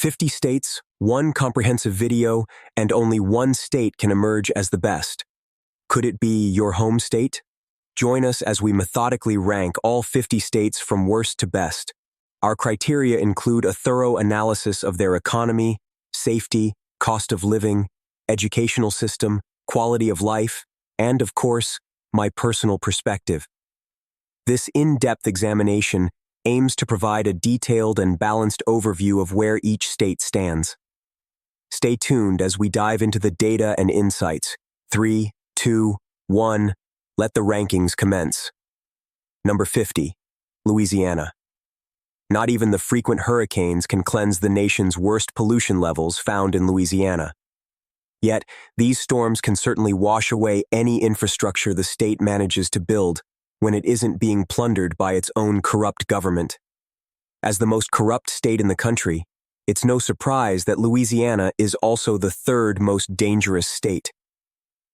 50 states, one comprehensive video, and only one state can emerge as the best. Could it be your home state? Join us as we methodically rank all 50 states from worst to best. Our criteria include a thorough analysis of their economy, safety, cost of living, educational system, quality of life, and, of course, my personal perspective. This in-depth examination aims to provide a detailed and balanced overview of where each state stands. Stay tuned as we dive into the data and insights. 3, 2, 1, let the rankings commence. Number 50, Louisiana. Not even the frequent hurricanes can cleanse the nation's worst pollution levels found in Louisiana. Yet, these storms can certainly wash away any infrastructure the state manages to build when it isn't being plundered by its own corrupt government. As the most corrupt state in the country, it's no surprise that Louisiana is also the third most dangerous state.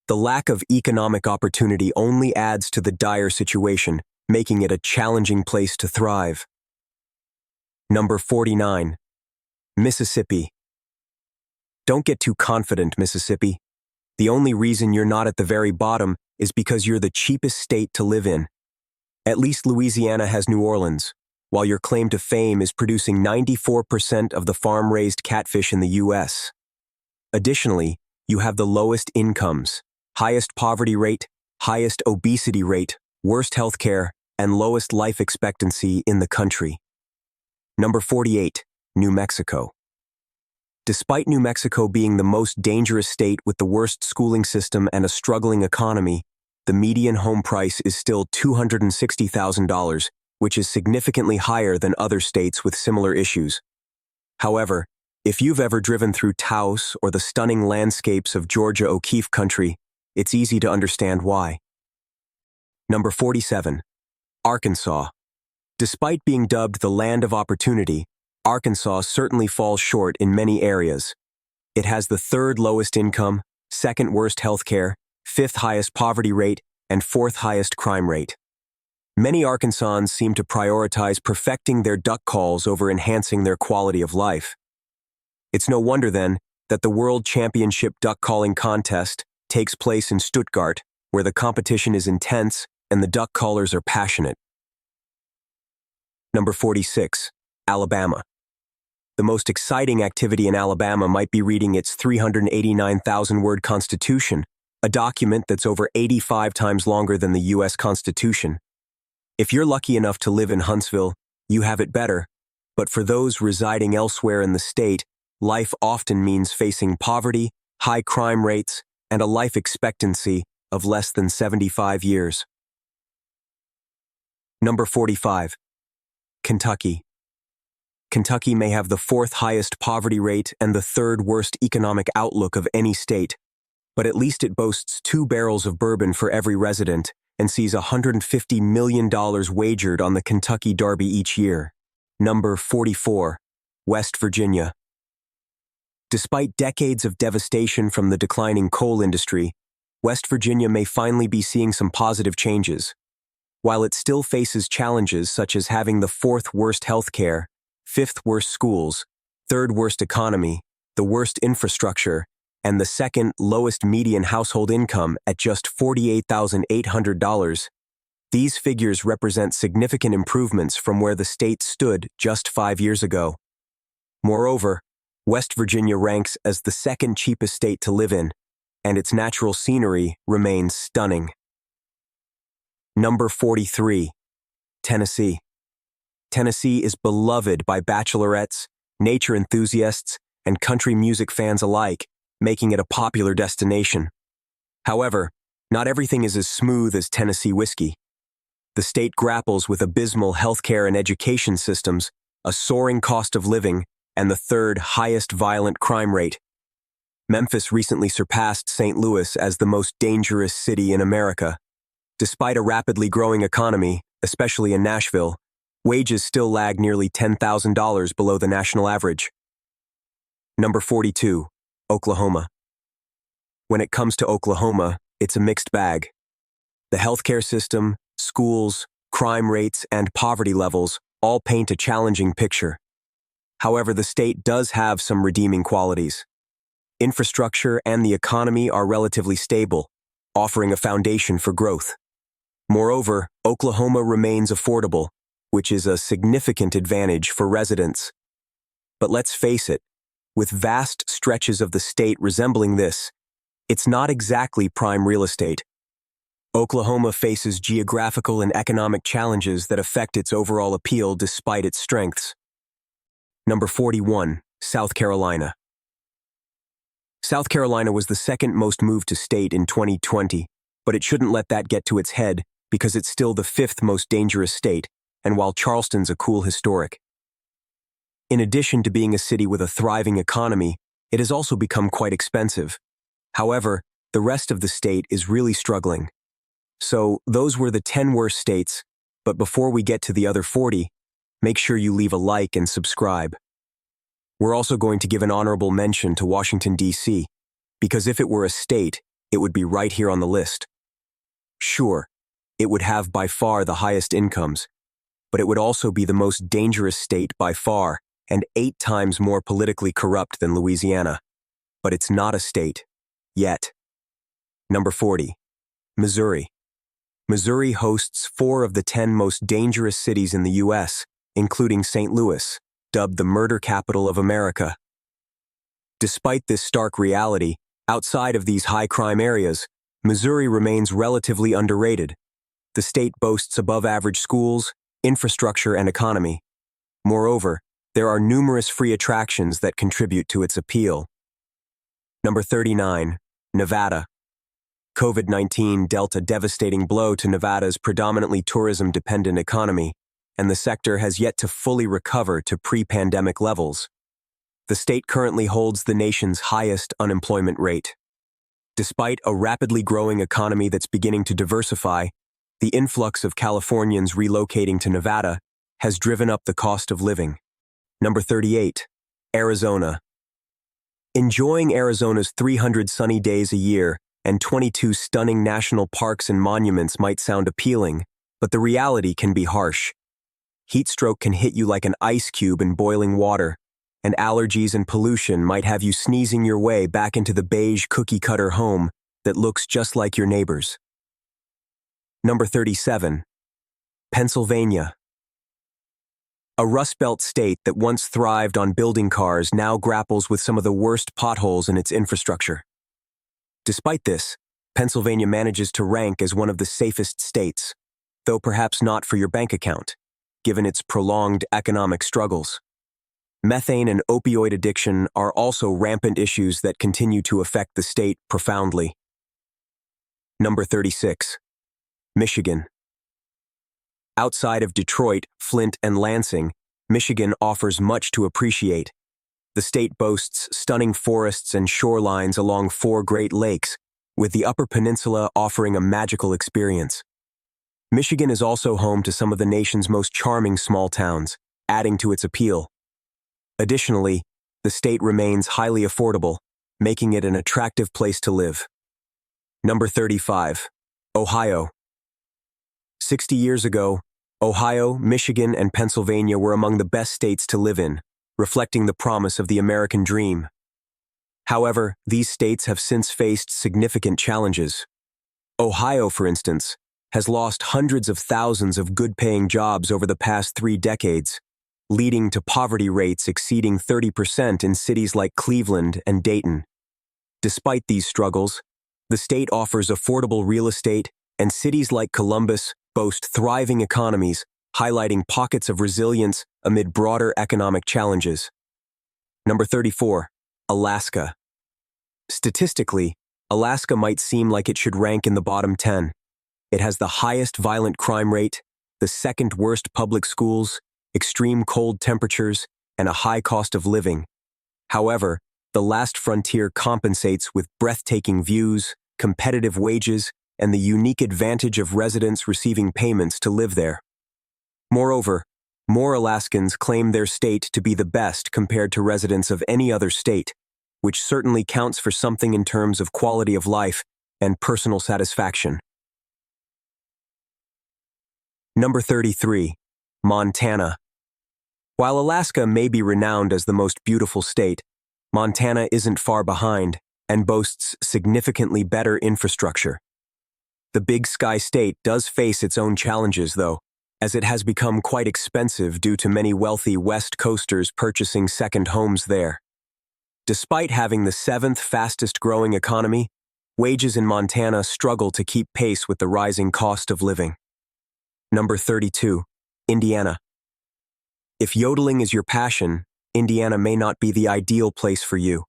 The lack of economic opportunity only adds to the dire situation, making it a challenging place to thrive. Number 49, Mississippi. Don't get too confident, Mississippi. The only reason you're not at the very bottom is because you're the cheapest state to live in. At least Louisiana has New Orleans, while your claim to fame is producing 94% of the farm-raised catfish in the U.S. Additionally, you have the lowest incomes, highest poverty rate, highest obesity rate, worst healthcare, and lowest life expectancy in the country. Number 48, New Mexico. Despite New Mexico being the most dangerous state with the worst schooling system and a struggling economy, the median home price is still $260,000, which is significantly higher than other states with similar issues. However, if you've ever driven through Taos or the stunning landscapes of Georgia O'Keeffe country, it's easy to understand why. Number 47, Arkansas. Despite being dubbed the land of opportunity, Arkansas certainly falls short in many areas. It has the third lowest income, second worst healthcare, fifth highest poverty rate, and fourth highest crime rate. Many Arkansans seem to prioritize perfecting their duck calls over enhancing their quality of life. It's no wonder, then, that the World Championship Duck Calling Contest takes place in Stuttgart, where the competition is intense and the duck callers are passionate. Number 46, Alabama. The most exciting activity in Alabama might be reading its 389,000-word Constitution, a document that's over 85 times longer than the U.S. Constitution. If you're lucky enough to live in Huntsville, you have it better, but for those residing elsewhere in the state, life often means facing poverty, high crime rates, and a life expectancy of less than 75 years. Number 45, Kentucky. Kentucky may have the fourth highest poverty rate and the third worst economic outlook of any state, but at least it boasts 2 barrels of bourbon for every resident and sees $150 million wagered on the Kentucky Derby each year. Number 44, West Virginia. Despite decades of devastation from the declining coal industry, West Virginia may finally be seeing some positive changes. While it still faces challenges such as having the fourth worst healthcare, fifth worst schools, third worst economy, the worst infrastructure, and the second lowest median household income at just $48,800, these figures represent significant improvements from where the state stood just 5 years ago. Moreover, West Virginia ranks as the second cheapest state to live in, and its natural scenery remains stunning. Number 43, Tennessee. Tennessee is beloved by bachelorettes, nature enthusiasts, and country music fans alike, making it a popular destination. However, not everything is as smooth as Tennessee whiskey. The state grapples with abysmal healthcare and education systems, a soaring cost of living, and the third highest violent crime rate. Memphis recently surpassed St. Louis as the most dangerous city in America. Despite a rapidly growing economy, especially in Nashville, wages still lag nearly $10,000 below the national average. Number 42, Oklahoma. When it comes to Oklahoma, it's a mixed bag. The healthcare system, schools, crime rates, and poverty levels all paint a challenging picture. However, the state does have some redeeming qualities. Infrastructure and the economy are relatively stable, offering a foundation for growth. Moreover, Oklahoma remains affordable, which is a significant advantage for residents. But let's face it, with vast stretches of the state resembling this, it's not exactly prime real estate. Oklahoma faces geographical and economic challenges that affect its overall appeal despite its strengths. Number 41, South Carolina. South Carolina was the second most moved to state in 2020, but it shouldn't let that get to its head because it's still the fifth most dangerous state, and while Charleston's a cool historic. In addition to being a city with a thriving economy, it has also become quite expensive. However, the rest of the state is really struggling. So, those were the 10 worst states, but before we get to the other 40, make sure you leave a like and subscribe. We're also going to give an honorable mention to Washington, D.C., because if it were a state, it would be right here on the list. Sure, it would have by far the highest incomes, but it would also be the most dangerous state by far and 8 times more politically corrupt than Louisiana. But it's not a state. Yet. Number 40. Missouri. Missouri hosts 4 of the 10 most dangerous cities in the U.S., including St. Louis, dubbed the murder capital of America. Despite this stark reality, outside of these high-crime areas, Missouri remains relatively underrated. The state boasts above-average schools, infrastructure, and economy. Moreover, there are numerous free attractions that contribute to its appeal. Number 39, Nevada. COVID-19 dealt a devastating blow to Nevada's predominantly tourism-dependent economy, and the sector has yet to fully recover to pre-pandemic levels. The state currently holds the nation's highest unemployment rate. Despite a rapidly growing economy that's beginning to diversify, the influx of Californians relocating to Nevada has driven up the cost of living. Number 38, Arizona. Enjoying Arizona's 300 sunny days a year and 22 stunning national parks and monuments might sound appealing, but the reality can be harsh. Heat stroke can hit you like an ice cube in boiling water, and allergies and pollution might have you sneezing your way back into the beige cookie-cutter home that looks just like your neighbor's. Number 37, Pennsylvania. A Rust Belt state that once thrived on building cars now grapples with some of the worst potholes in its infrastructure. Despite this, Pennsylvania manages to rank as one of the safest states, though perhaps not for your bank account, given its prolonged economic struggles. Methane and opioid addiction are also rampant issues that continue to affect the state profoundly. Number 36, Michigan. Outside of Detroit, Flint, and Lansing, Michigan offers much to appreciate. The state boasts stunning forests and shorelines along 4 Great Lakes, with the Upper Peninsula offering a magical experience. Michigan is also home to some of the nation's most charming small towns, adding to its appeal. Additionally, the state remains highly affordable, making it an attractive place to live. Number 35, Ohio. 60 years ago, Ohio, Michigan, and Pennsylvania were among the best states to live in, reflecting the promise of the American dream. However, these states have since faced significant challenges. Ohio, for instance, has lost hundreds of thousands of good-paying jobs over the past 3 decades, leading to poverty rates exceeding 30% in cities like Cleveland and Dayton. Despite these struggles, the state offers affordable real estate, and cities like Columbus boast thriving economies, highlighting pockets of resilience amid broader economic challenges. Number 34, Alaska. Statistically, Alaska might seem like it should rank in the bottom 10. It has the highest violent crime rate, the second worst public schools, extreme cold temperatures, and a high cost of living. However, the last frontier compensates with breathtaking views, competitive wages, and the unique advantage of residents receiving payments to live there. Moreover, more Alaskans claim their state to be the best compared to residents of any other state, which certainly counts for something in terms of quality of life and personal satisfaction. Number 33, Montana. While Alaska may be renowned as the most beautiful state, Montana isn't far behind and boasts significantly better infrastructure. The Big Sky State does face its own challenges, though, as it has become quite expensive due to many wealthy West Coasters purchasing second homes there. Despite having the seventh fastest growing economy, wages in Montana struggle to keep pace with the rising cost of living. Number 32, Indiana. If yodeling is your passion, Indiana may not be the ideal place for you.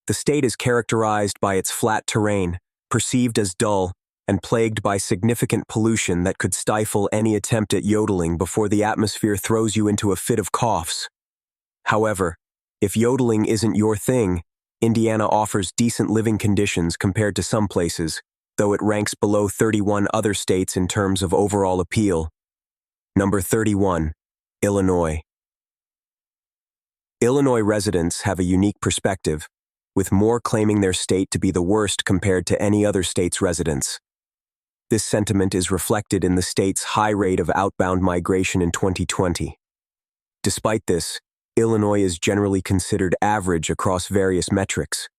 The state is characterized by its flat terrain, perceived as dull, and plagued by significant pollution that could stifle any attempt at yodeling before the atmosphere throws you into a fit of coughs. However, if yodeling isn't your thing, Indiana offers decent living conditions compared to some places, though it ranks below 31 other states in terms of overall appeal. Number 31, Illinois. Illinois residents have a unique perspective, with more claiming their state to be the worst compared to any other state's residents. This sentiment is reflected in the state's high rate of outbound migration in 2020. Despite this, Illinois is generally considered average across various metrics.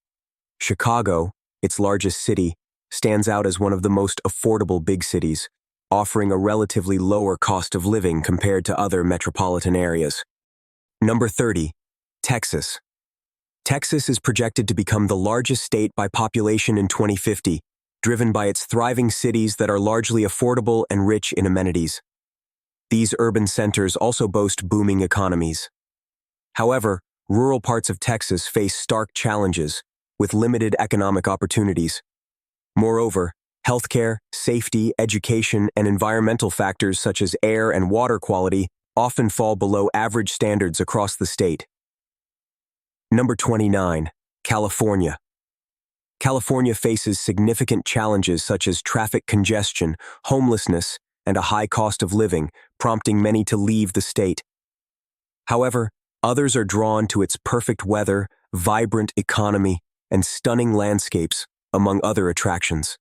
Chicago, its largest city, stands out as one of the most affordable big cities, offering a relatively lower cost of living compared to other metropolitan areas. Number 30, Texas. Texas is projected to become the largest state by population in 2050, driven by its thriving cities that are largely affordable and rich in amenities. These urban centers also boast booming economies. However, rural parts of Texas face stark challenges, with limited economic opportunities. Moreover, healthcare, safety, education, and environmental factors such as air and water quality often fall below average standards across the state. Number 29, California. California faces significant challenges such as traffic congestion, homelessness, and a high cost of living, prompting many to leave the state. However, others are drawn to its perfect weather, vibrant economy, and stunning landscapes, among other attractions.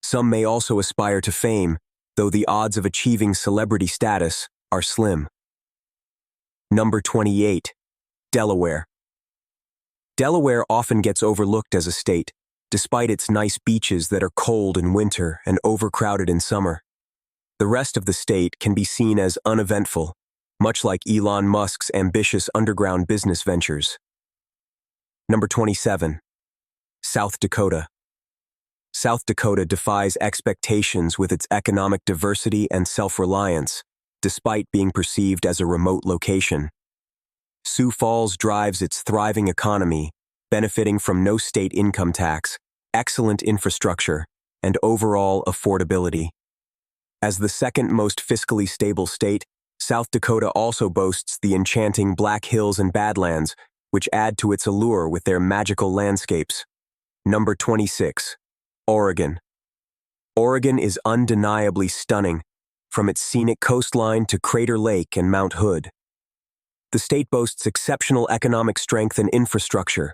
Some may also aspire to fame, though the odds of achieving celebrity status are slim. Number 28, Delaware. Delaware often gets overlooked as a state, despite its nice beaches that are cold in winter and overcrowded in summer. The rest of the state can be seen as uneventful, much like Elon Musk's ambitious underground business ventures. Number 27, South Dakota. South Dakota defies expectations with its economic diversity and self-reliance, despite being perceived as a remote location. Sioux Falls drives its thriving economy, benefiting from no state income tax, excellent infrastructure, and overall affordability. As the second most fiscally stable state, South Dakota also boasts the enchanting Black Hills and Badlands, which add to its allure with their magical landscapes. Number 26, Oregon. Oregon is undeniably stunning, from its scenic coastline to Crater Lake and Mount Hood. The state boasts exceptional economic strength and infrastructure.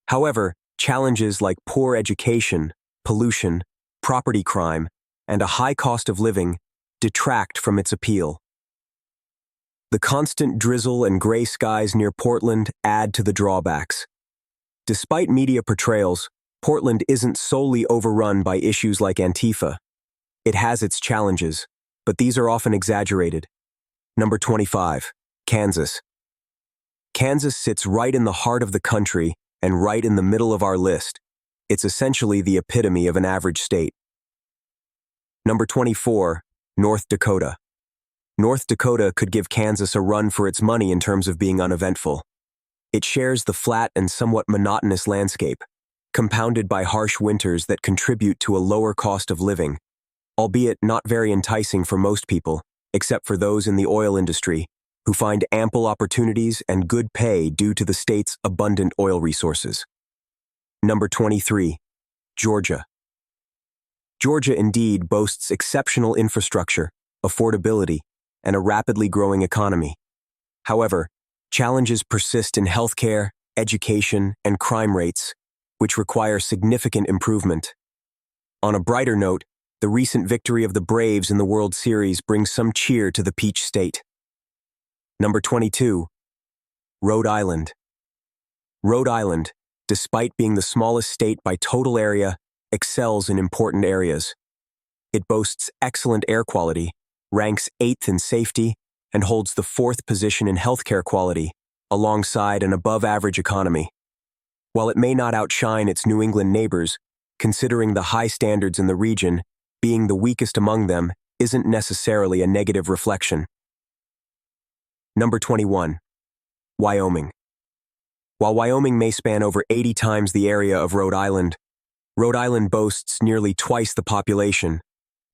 However, challenges like poor education, pollution, property crime, and a high cost of living detract from its appeal. The constant drizzle and gray skies near Portland add to the drawbacks. Despite media portrayals, Portland isn't solely overrun by issues like Antifa. It has its challenges, but these are often exaggerated. Number 25, Kansas. Kansas sits right in the heart of the country and right in the middle of our list. It's essentially the epitome of an average state. Number 24, North Dakota. North Dakota could give Kansas a run for its money in terms of being uneventful. It shares the flat and somewhat monotonous landscape, compounded by harsh winters that contribute to a lower cost of living, albeit not very enticing for most people, except for those in the oil industry, who find ample opportunities and good pay due to the state's abundant oil resources. Number 23, Georgia. Georgia indeed boasts exceptional infrastructure, affordability, and a rapidly growing economy. However, challenges persist in healthcare, education, and crime rates, which require significant improvement. On a brighter note, the recent victory of the Braves in the World Series brings some cheer to the Peach State. Number 22. Rhode Island. Rhode Island, despite being the smallest state by total area, excels in important areas. It boasts excellent air quality, ranks 8th in safety, and holds the 4th position in healthcare quality, alongside an above-average economy. While it may not outshine its New England neighbors, considering the high standards in the region, being the weakest among them isn't necessarily a negative reflection. Number 21. Wyoming. While Wyoming may span over 80 times the area of Rhode Island boasts nearly twice the population,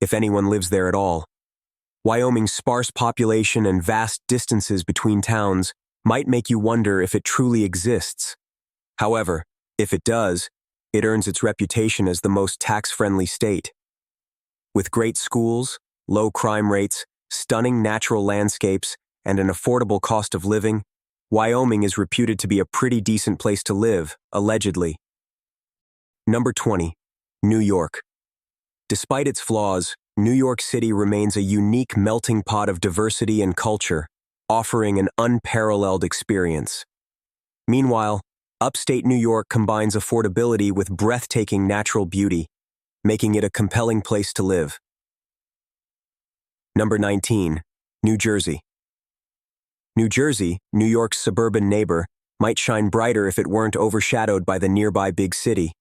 if anyone lives there at all. Wyoming's sparse population and vast distances between towns might make you wonder if it truly exists. However, if it does, it earns its reputation as the most tax-friendly state. With great schools, low crime rates, stunning natural landscapes, and an affordable cost of living, Wyoming is reputed to be a pretty decent place to live, allegedly. Number 20. New York. Despite its flaws, New York City remains a unique melting pot of diversity and culture, offering an unparalleled experience. Meanwhile, upstate New York combines affordability with breathtaking natural beauty, making it a compelling place to live. Number 19. New Jersey. New Jersey, New York's suburban neighbor, might shine brighter if it weren't overshadowed by the nearby big city.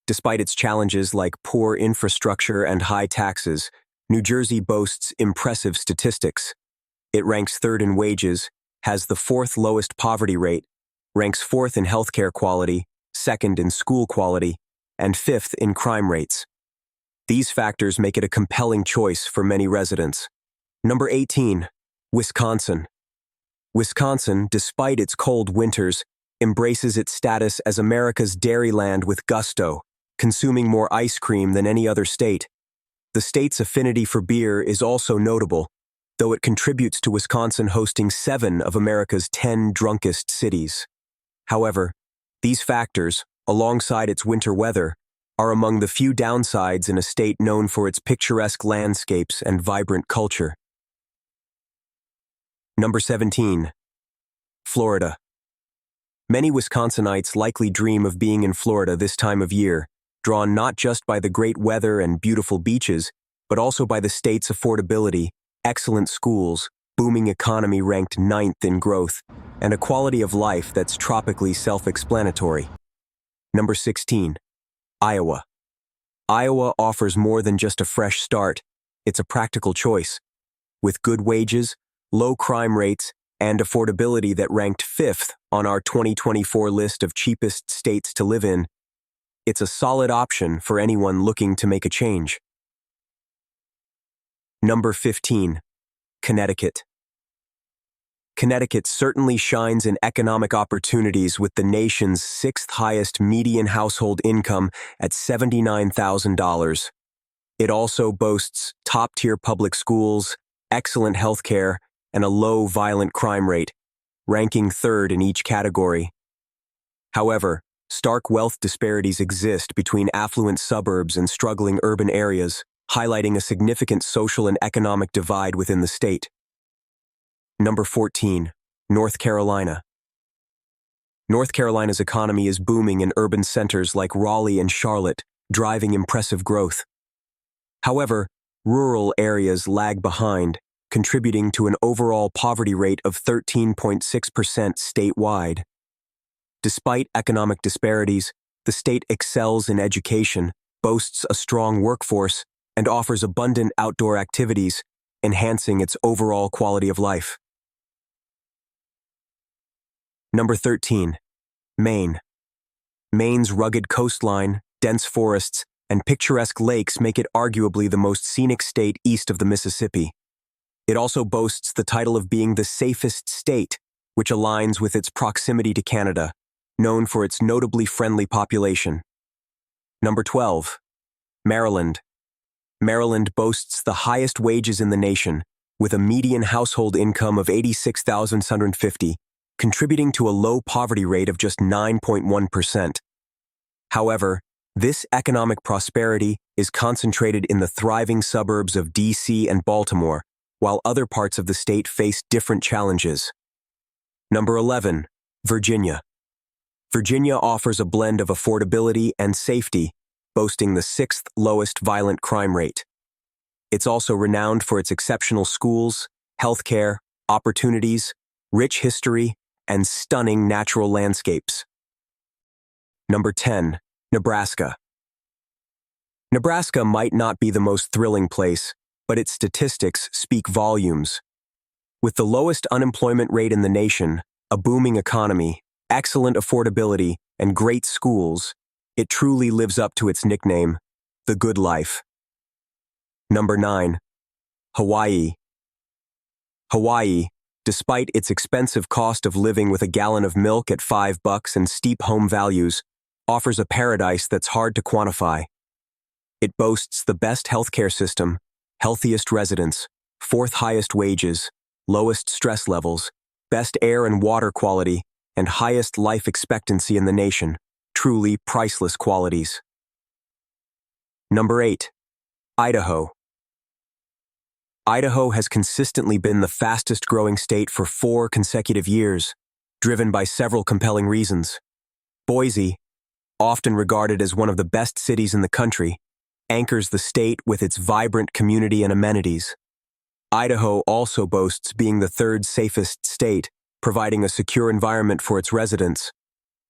Despite its challenges like poor infrastructure and high taxes, New Jersey boasts impressive statistics. It ranks 3rd in wages, has the 4th lowest poverty rate, ranks 4th in healthcare quality, 2nd in school quality, and 5th in crime rates. These factors make it a compelling choice for many residents. Number 18. Wisconsin. Wisconsin, despite its cold winters, embraces its status as America's dairyland with gusto, consuming more ice cream than any other state. The state's affinity for beer is also notable, though it contributes to Wisconsin hosting 7 of America's 10 drunkest cities. However, these factors, alongside its winter weather, are among the few downsides in a state known for its picturesque landscapes and vibrant culture. Number 17. Florida. Many Wisconsinites likely dream of being in Florida this time of year, drawn not just by the great weather and beautiful beaches, but also by the state's affordability, excellent schools, booming economy ranked 9th in growth, and a quality of life that's tropically self-explanatory. Number 16. Iowa. Iowa offers more than just a fresh start, it's a practical choice. With good wages, low crime rates, and affordability that ranked 5th on our 2024 list of cheapest states to live in, it's a solid option for anyone looking to make a change. Number 15. Connecticut. Connecticut certainly shines in economic opportunities with the nation's 6th highest median household income at $79,000. It also boasts top-tier public schools, excellent healthcare, and a low violent crime rate, ranking 3rd in each category. However, stark wealth disparities exist between affluent suburbs and struggling urban areas, highlighting a significant social and economic divide within the state. Number 14. North Carolina. North Carolina's economy is booming in urban centers like Raleigh and Charlotte, driving impressive growth. However, rural areas lag behind, contributing to an overall poverty rate of 13.6% statewide. Despite economic disparities, the state excels in education, boasts a strong workforce, and offers abundant outdoor activities, enhancing its overall quality of life. Number 13. Maine. Maine's rugged coastline, dense forests, and picturesque lakes make it arguably the most scenic state east of the Mississippi. It also boasts the title of being the safest state, which aligns with its proximity to Canada, known for its notably friendly population. Number 12. Maryland. Maryland boasts the highest wages in the nation, with a median household income of $86,650, contributing to a low poverty rate of just 9.1%. However, this economic prosperity is concentrated in the thriving suburbs of D.C. and Baltimore, while other parts of the state face different challenges. Number 11. Virginia. Virginia offers a blend of affordability and safety, boasting the sixth lowest violent crime rate. It's also renowned for its exceptional schools, healthcare, opportunities, rich history, and stunning natural landscapes. Number 10. Nebraska. Nebraska might not be the most thrilling place, but its statistics speak volumes. With the lowest unemployment rate in the nation, a booming economy, excellent affordability, and great schools, it truly lives up to its nickname, the good life. Number 9. Hawaii. Hawaii, despite its expensive cost of living with a gallon of milk at $5 and steep home values, offers a paradise that's hard to quantify. It boasts the best healthcare system, healthiest residents, fourth highest wages, lowest stress levels, best air and water quality, and highest life expectancy in the nation, truly priceless qualities. Number 8. Idaho. Idaho has consistently been the fastest growing state for 4 consecutive years, driven by several compelling reasons. Boise, often regarded as one of the best cities in the country, anchors the state with its vibrant community and amenities. Idaho also boasts being the 3rd safest state, providing a secure environment for its residents.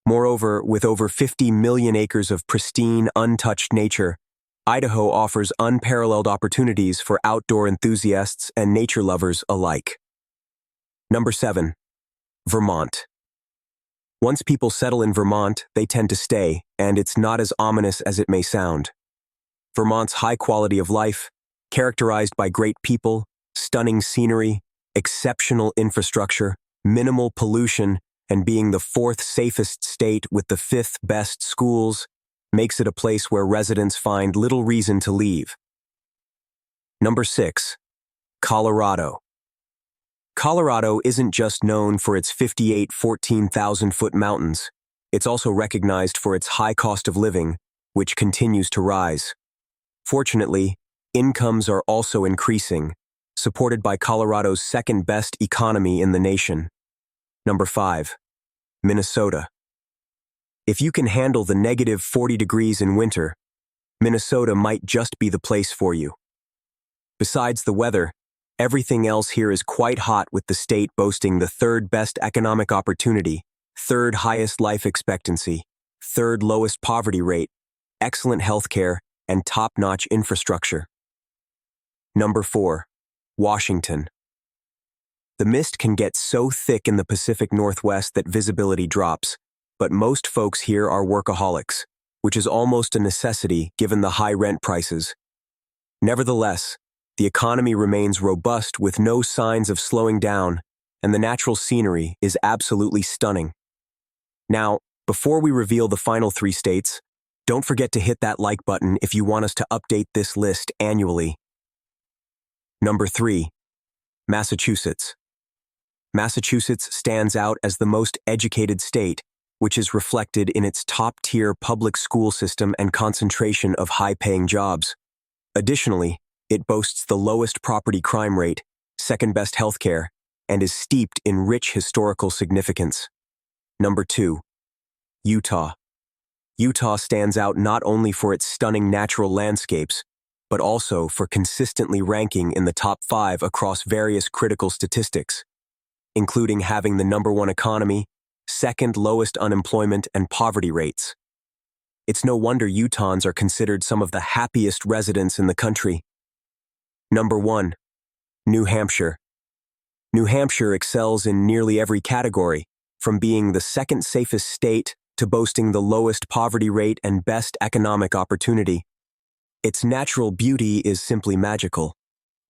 Moreover, with over 50 million acres of pristine, untouched nature, Idaho offers unparalleled opportunities for outdoor enthusiasts and nature lovers alike. Number 7. Vermont. Once people settle in Vermont, they tend to stay, and it's not as ominous as it may sound. Vermont's high quality of life, characterized by great people, stunning scenery, exceptional infrastructure, minimal pollution, and being the 4th safest state with the 5th best schools, makes it a place where residents find little reason to leave. Number 6. Colorado. Colorado isn't just known for its 58 14,000-foot mountains. It's also recognized for its high cost of living, which continues to rise. Fortunately, incomes are also increasing, supported by Colorado's 2nd best economy in the nation. Number 5. Minnesota. If you can handle the negative 40 degrees in winter, Minnesota might just be the place for you. Besides the weather, everything else here is quite hot, with the state boasting the 3rd best economic opportunity, 3rd highest life expectancy, 3rd lowest poverty rate, excellent healthcare, and top-notch infrastructure. Number 4. Washington. The mist can get so thick in the Pacific Northwest that visibility drops, but most folks here are workaholics, which is almost a necessity given the high rent prices. Nevertheless, the economy remains robust with no signs of slowing down, and the natural scenery is absolutely stunning. Now, before we reveal the final 3 states, don't forget to hit that like button if you want us to update this list annually. Number 3. Massachusetts. Massachusetts stands out as the most educated state, which is reflected in its top-tier public school system and concentration of high-paying jobs. Additionally, it boasts the lowest property crime rate, 2nd best healthcare, and is steeped in rich historical significance. Number 2. Utah. Utah stands out not only for its stunning natural landscapes, but also for consistently ranking in the top 5 across various critical statistics, including having the number 1 economy, 2nd lowest unemployment and poverty rates. It's no wonder Utahns are considered some of the happiest residents in the country. Number 1. New Hampshire. New Hampshire excels in nearly every category, from being the 2nd safest state to boasting the lowest poverty rate and best economic opportunity. Its natural beauty is simply magical.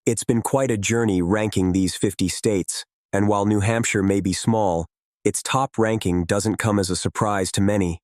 It's been quite a journey ranking these 50 states, and while New Hampshire may be small, its top ranking doesn't come as a surprise to many.